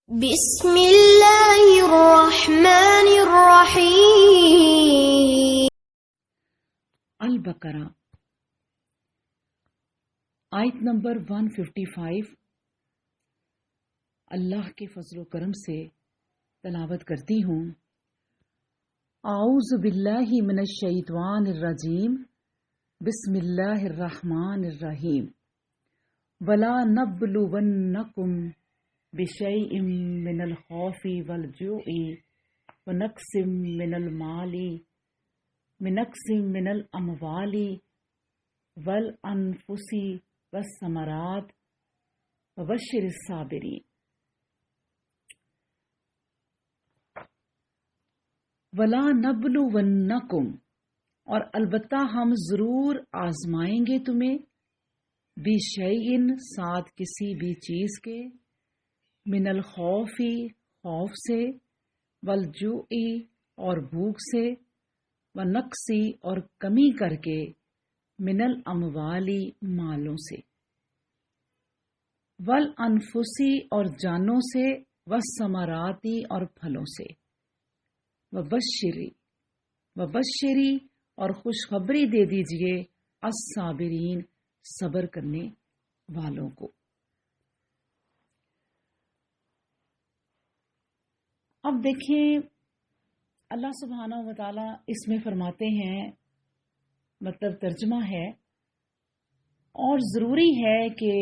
بسم اللہ الرحمن الرحیم۔ البقرہ آیت نمبر 155 اللہ کے فضل و کرم سے تلاوت کرتی ہوں۔ اعوذ باللہ من الشیطان الرجیم، بسم اللہ الرحمن الرحیم۔ ولا نبلونکم بشیء من الخوف والجوع ونقص من الاموال والانفس والثمرات وبشر الصابرین۔ ولا نبلونکم، اور البتہ ہم ضرور آزمائیں گے تمہیں، بشیء ساتھ کسی بھی چیز کے، من الخوف خوف سے، والجوع اور بھوک سے، ونقصی اور کمی کر کے، من الاموالی مالوں سے، والانفسی اور جانوں سے، والثمراتی اور پھلوں سے، وبشری اور خوشخبری دے دیجئے الصابرین صبر کرنے والوں کو۔ اب دیکھیں اللہ سبحانہ و تعالی اس میں فرماتے ہیں، مطلب ترجمہ ہے، اور ضروری ہے کہ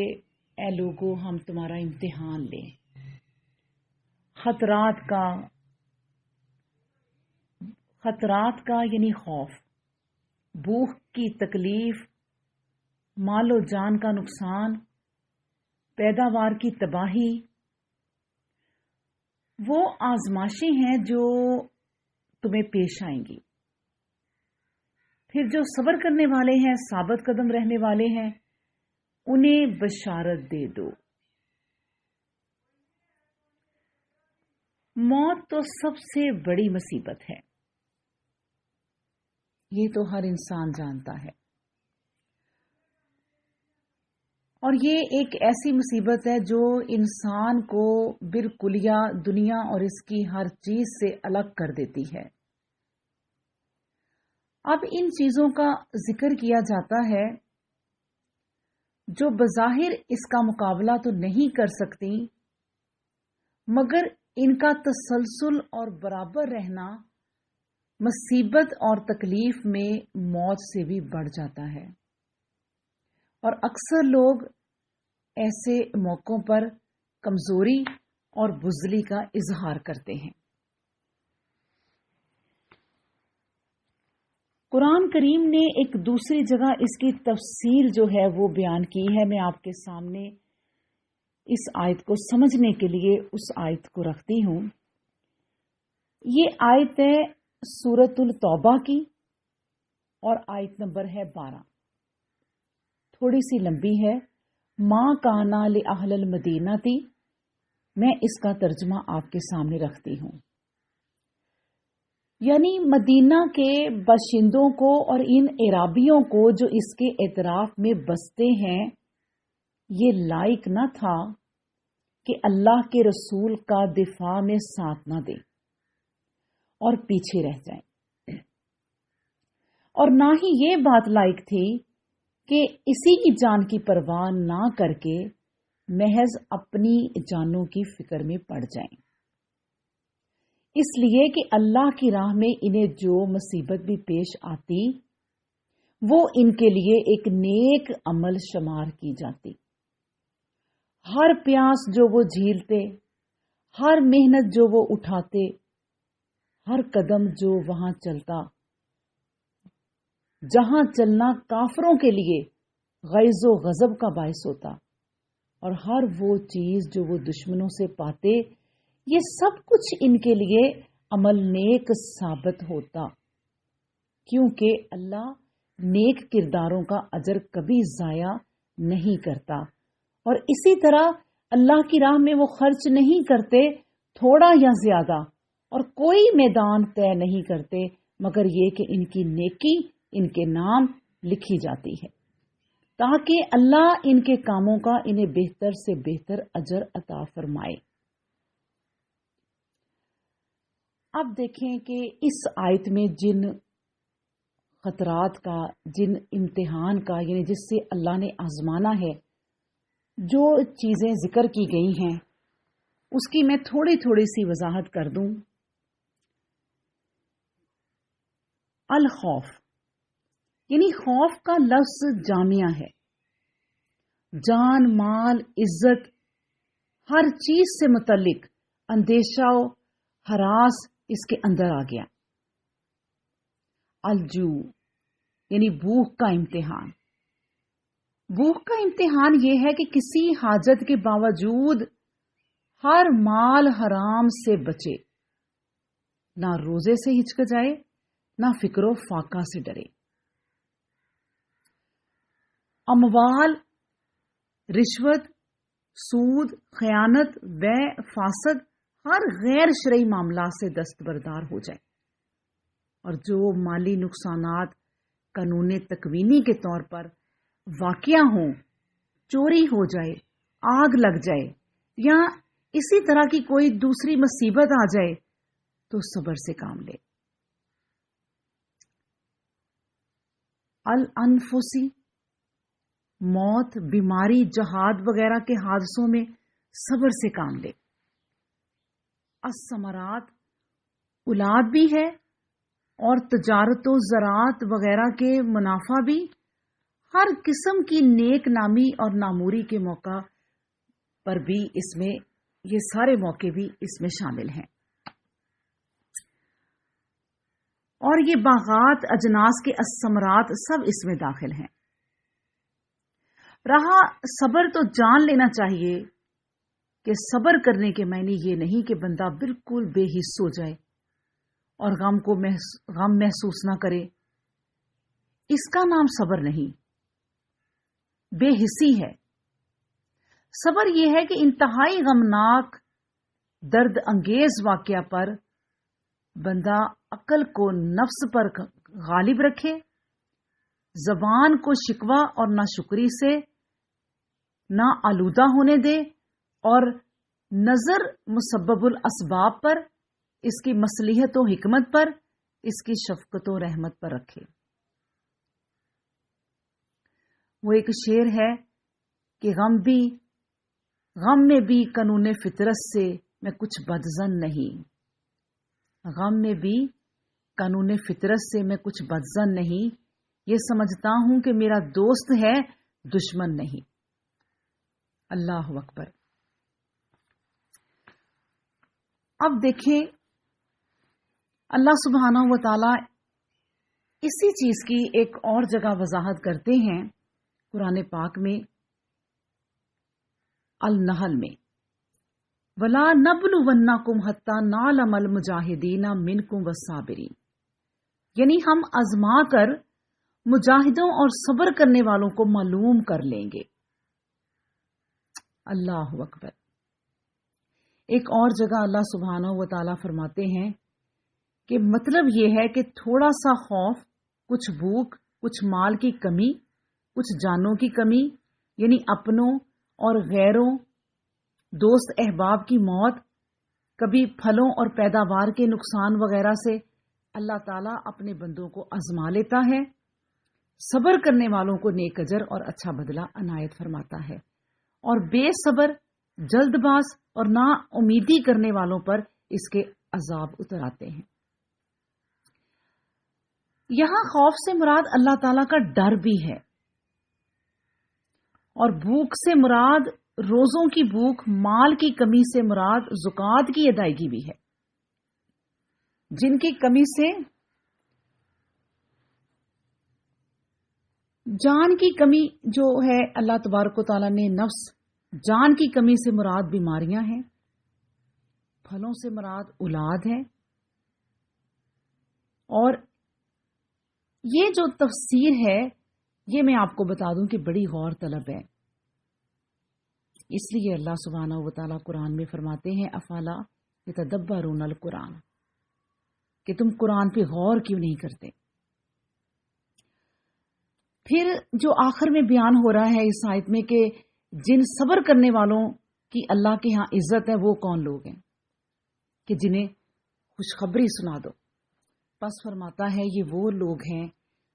اے لوگو ہم تمہارا امتحان لیں، خطرات کا یعنی خوف، بھوک کی تکلیف، مال و جان کا نقصان، پیداوار کی تباہی، وہ آزمائشیں ہیں جو تمہیں پیش آئیں گی۔ پھر جو صبر کرنے والے ہیں، ثابت قدم رہنے والے ہیں، انہیں بشارت دے دو۔ موت تو سب سے بڑی مصیبت ہے، یہ تو ہر انسان جانتا ہے، اور یہ ایک ایسی مصیبت ہے جو انسان کو بالکلیہ دنیا اور اس کی ہر چیز سے الگ کر دیتی ہے۔ اب ان چیزوں کا ذکر کیا جاتا ہے جو بظاہر اس کا مقابلہ تو نہیں کر سکتی، مگر ان کا تسلسل اور برابر رہنا مصیبت اور تکلیف میں موت سے بھی بڑھ جاتا ہے، اور اکثر لوگ ایسے موقعوں پر کمزوری اور بزدلی کا اظہار کرتے ہیں۔ قرآن کریم نے ایک دوسری جگہ اس کی تفصیل جو ہے وہ بیان کی ہے۔ میں آپ کے سامنے اس آیت کو سمجھنے کے لیے اس آیت کو رکھتی ہوں۔ یہ آیت ہے سورۃ التوبہ کی، اور آیت نمبر ہے 12، تھوڑی سی لمبی ہے۔ ما کانا لأہل المدینہ تھی، میں اس کا ترجمہ آپ کے سامنے رکھتی ہوں۔ یعنی مدینہ کے باشندوں کو اور ان اعرابیوں کو جو اس کے اطراف میں بستے ہیں، یہ لائق نہ تھا کہ اللہ کے رسول کا دفاع میں ساتھ نہ دیں اور پیچھے رہ جائیں، اور نہ ہی یہ بات لائق تھی کہ اسی کی جان کی پرواہ نہ کر کے محض اپنی جانوں کی فکر میں پڑ جائیں، اس لیے کہ اللہ کی راہ میں انہیں جو مصیبت بھی پیش آتی وہ ان کے لیے ایک نیک عمل شمار کی جاتی۔ ہر پیاس جو وہ جھیلتے، ہر محنت جو وہ اٹھاتے، ہر قدم جو وہاں چلتا، جہاں چلنا کافروں کے لیے غیظ و غضب کا باعث ہوتا، اور ہر وہ چیز جو وہ دشمنوں سے پاتے، یہ سب کچھ ان کے لیے عمل نیک ثابت ہوتا، کیونکہ اللہ نیک کرداروں کا اجر کبھی ضائع نہیں کرتا۔ اور اسی طرح اللہ کی راہ میں وہ خرچ نہیں کرتے تھوڑا یا زیادہ، اور کوئی میدان طے نہیں کرتے مگر یہ کہ ان کی نیکی ان کے نام لکھی جاتی ہے، تاکہ اللہ ان کے کاموں کا انہیں بہتر سے بہتر اجر عطا فرمائے۔ اب دیکھیں کہ اس آیت میں جن خطرات کا، جن امتحان کا، یعنی جس سے اللہ نے آزمانا ہے، جو چیزیں ذکر کی گئی ہیں اس کی میں تھوڑی تھوڑی سی وضاحت کر دوں۔ الخوف، یعنی خوف کا لفظ جامعہ ہے، جان، مال، عزت، ہر چیز سے متعلق اندیشہ و ہراس اس کے اندر آ گیا۔ الجو، یعنی بھوک کا امتحان۔ بھوک کا امتحان یہ ہے کہ کسی حاجت کے باوجود ہر مال حرام سے بچے، نہ روزے سے ہچکچائے، نہ فکر و فاقہ سے ڈرے۔ اموال، رشوت، سود، خیانت، بے، فاسد، ہر غیر شرعی معاملات سے دستبردار ہو جائے، اور جو مالی نقصانات قانون تکوینی کے طور پر واقع ہوں، چوری ہو جائے، آگ لگ جائے، یا اسی طرح کی کوئی دوسری مصیبت آ جائے تو صبر سے کام لے۔ الانفسی، موت، بیماری، جہاد وغیرہ کے حادثوں میں صبر سے کام لے۔ الثمرات، اولاد بھی ہے اور تجارت و زراعت وغیرہ کے منافع بھی، ہر قسم کی نیک نامی اور ناموری کے موقع پر بھی اس میں، یہ سارے موقع بھی اس میں شامل ہیں، اور یہ باغات، اجناس کے الثمرات سب اس میں داخل ہیں۔ رہا صبر، تو جان لینا چاہیے کہ صبر کرنے کے معنی یہ نہیں کہ بندہ بالکل بے حس ہو جائے اور غم محسوس نہ کرے، اس کا نام صبر نہیں، بے حسی ہے۔ صبر یہ ہے کہ انتہائی غمناک، درد انگیز واقعہ پر بندہ عقل کو نفس پر غالب رکھے، زبان کو شکوہ اور ناشکری سے نہ آلودہ ہونے دے، اور نظر مسبب الاسباب پر، اس کی مصلحت و حکمت پر، اس کی شفقت و رحمت پر رکھے۔ وہ ایک شعر ہے کہ غم میں بھی قانون فطرت سے میں کچھ بدظن نہیں، غم میں بھی قانون فطرت سے میں کچھ بدظن نہیں، یہ سمجھتا ہوں کہ میرا دوست ہے، دشمن نہیں۔ اللہ اکبر۔ اب دیکھیں اللہ سبحانہ و تعالی اسی چیز کی ایک اور جگہ وضاحت کرتے ہیں قرآن پاک میں، النحل میں، وَلَا نَبْلُوَنَّكُمْ حَتَّى نَعْلَمَ الْمُجَاهِدِينَ مِنْكُمْ وَالصَّابِرِينَ، یعنی ہم آزما کر مجاہدوں اور صبر کرنے والوں کو معلوم کر لیں گے۔ اللہ اکبر۔ ایک اور جگہ اللہ سبحانہ و تعالیٰ فرماتے ہیں کہ مطلب یہ ہے کہ تھوڑا سا خوف، کچھ بھوک، کچھ مال کی کمی، کچھ جانوں کی کمی، یعنی اپنوں اور غیروں، دوست احباب کی موت، کبھی پھلوں اور پیداوار کے نقصان وغیرہ سے اللہ تعالیٰ اپنے بندوں کو آزما لیتا ہے۔ صبر کرنے والوں کو نیک اجر اور اچھا بدلہ عنایت فرماتا ہے، اور بے صبر، جلد باز اور نا امیدی کرنے والوں پر اس کے عذاب اتراتے ہیں۔ یہاں خوف سے مراد اللہ تعالیٰ کا ڈر بھی ہے، اور بھوک سے مراد روزوں کی بھوک، مال کی کمی سے مراد زکوٰۃ کی ادائیگی بھی ہے، جن کی کمی سے جان کی کمی جو ہے، اللہ تبارک و تعالیٰ نے نفس، جان کی کمی سے مراد بیماریاں ہیں، پھلوں سے مراد اولاد ہے، اور یہ جو تفسیر ہے یہ میں آپ کو بتا دوں کہ بڑی غور طلب ہے، اس لیے اللہ سبحانہ و تعالیٰ قرآن میں فرماتے ہیں افلا یتدبرون القرآن، کہ تم قرآن پہ غور کیوں نہیں کرتے۔ پھر جو آخر میں بیان ہو رہا ہے اس آیت میں کہ جن صبر کرنے والوں کی اللہ کے ہاں عزت ہے، وہ کون لوگ ہیں کہ جنہیں خوشخبری سنا دو۔ پس فرماتا ہے یہ وہ لوگ ہیں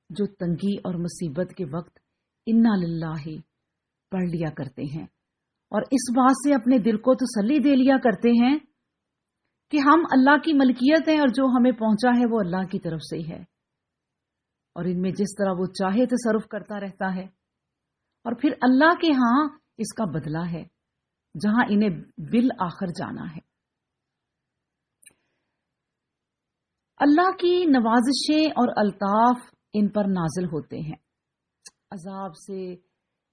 جو تنگی اور مصیبت کے وقت انا للہ پڑھ لیا کرتے ہیں اور اس بات سے اپنے دل کو تسلی دے لیا کرتے ہیں کہ ہم اللہ کی ملکیت ہیں اور جو ہمیں پہنچا ہے وہ اللہ کی طرف سے ہی ہے، اور ان میں جس طرح وہ چاہے تصرف کرتا رہتا ہے، اور پھر اللہ کے ہاں اس کا بدلہ ہے جہاں انہیں بالآخر جانا ہے۔ اللہ کی نوازشیں اور الطاف ان پر نازل ہوتے ہیں، عذاب سے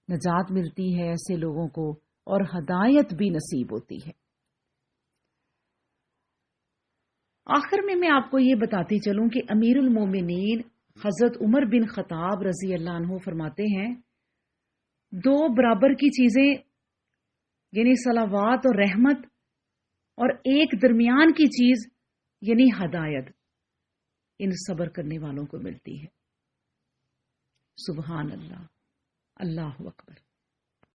نجات ملتی ہے ایسے لوگوں کو اور ہدایت بھی نصیب ہوتی ہے۔ آخر میں آپ کو یہ بتاتی چلوں کہ امیر المومنین حضرت عمر بن خطاب رضی اللہ عنہ فرماتے ہیں، دو برابر کی چیزیں یعنی صلوات اور رحمت، اور ایک درمیان کی چیز یعنی ہدایت، ان صبر کرنے والوں کو ملتی ہے۔ سبحان اللہ، اللہ اکبر۔